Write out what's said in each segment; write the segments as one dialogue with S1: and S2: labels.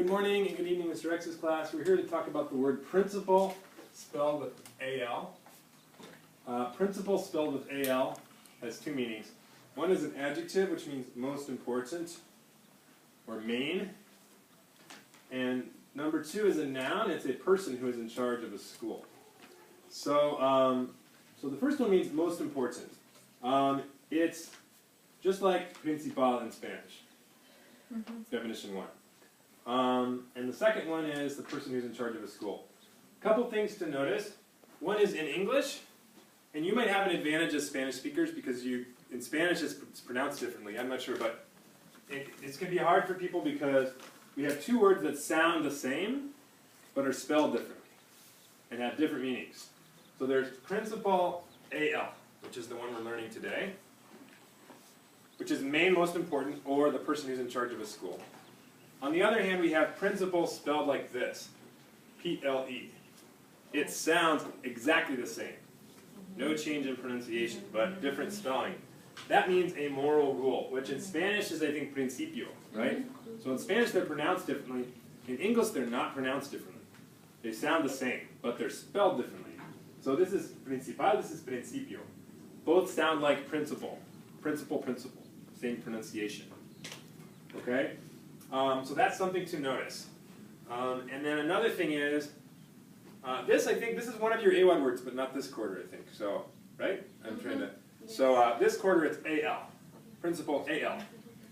S1: morning and good evening, Mr. X's class. We're here to talk about the word principal, spelled with A-L. Principal, spelled with A-L, has two meanings. One is an adjective, which means most important, or main. And number two is a noun. It's a person who is in charge of a school. So the first one means most important. It's just like principal in Spanish, definition one. And the second one is the person who's in charge of a school. A couple things to notice. One is in English, and you might have an advantage as Spanish speakers because in Spanish it's pronounced differently. I'm not sure, but it's going to be hard for people because we have two words that sound the same but are spelled differently and have different meanings. So there's principal AL, which is the one we're learning today, which is main most important, or the person who's in charge of a school. On the other hand, we have principal spelled like this, P-L-E. It sounds exactly the same. No change in pronunciation, but different spelling. That means a moral rule, which in Spanish is, I think, principio, right? So in Spanish they're pronounced differently. In English they're not pronounced differently. They sound the same, but they're spelled differently. So this is principal, this is principio. Both sound like principal. Principal, principal. Same pronunciation. Okay? So that's something to notice. And then another thing is, I think this is one of your Awod words, but not this quarter, I think. So, right? I'm trying to. So this quarter it's AL. Principal AL.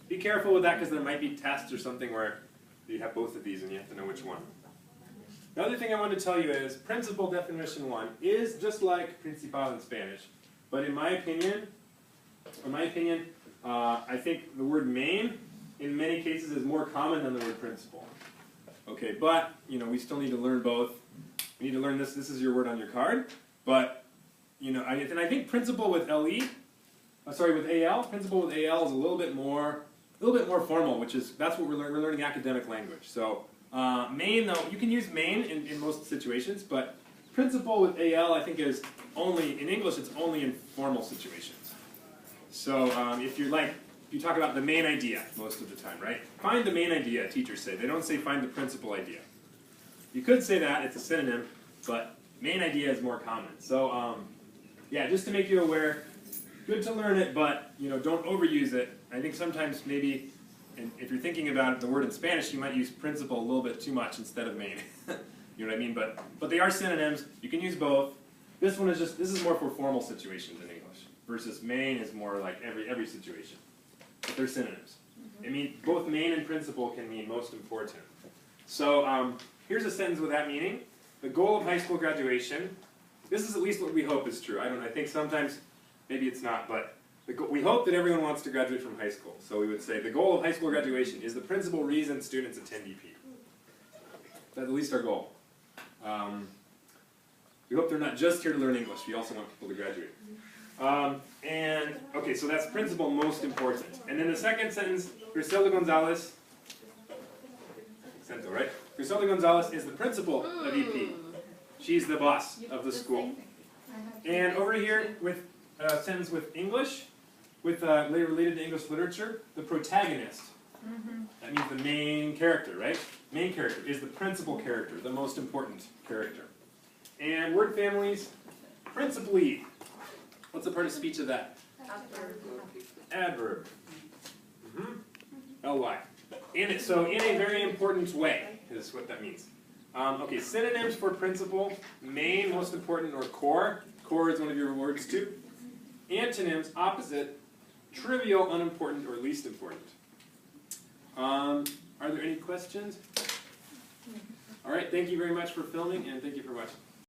S1: Be careful with that because there might be tests or something where you have both of these and you have to know which one. The other thing I want to tell you is principal definition one is just like principal in Spanish, but in my opinion, I think the word main in many cases is more common than the word principal. Okay, but we still need to learn both. We need to learn this. This is your word on your card, but and I think principal with with AL. Principal with AL is a little bit more formal, that's what we're learning academic language. So main though, you can use main in most situations, but principal with AL I think is only in English. It's only in formal situations. So if you talk about the main idea most of the time, right? Find the main idea, teachers say. They don't say find the principal idea. You could say that, it's a synonym, but main idea is more common. So yeah, just to make you aware, good to learn it, but don't overuse it. I think sometimes maybe, if you're thinking about the word in Spanish, you might use principal a little bit too much instead of main. You know what I mean? But they are synonyms. You can use both. This is more for formal situations in English, versus main is more like every situation. But they're synonyms. I mean, both main and principal can mean most important. So here's a sentence with that meaning. The goal of high school graduation, this is at least what we hope is true. I think sometimes maybe it's not, but we hope that everyone wants to graduate from high school. So we would say the goal of high school graduation is the principal reason students attend EP. That's at least our goal. We hope they're not just here to learn English. We also want people to graduate. Okay, so that's principal most important. And then the second sentence, Griselda Gonzalez, Cento, right? Griselda Gonzalez is the principal of EP. She's the boss of the school. And over here, with a sentence with English, related to English literature, the protagonist. That means the main character, right? Main character is the principal character, the most important character. And word families, principally. What's the part of speech of that? Adverb. Ly. So in a very important way is what that means. Okay, synonyms for principal, main, most important, or core. Core is one of your words too. Antonyms, opposite, trivial, unimportant, or least important. Are there any questions? All right, thank you very much for filming, and thank you for watching.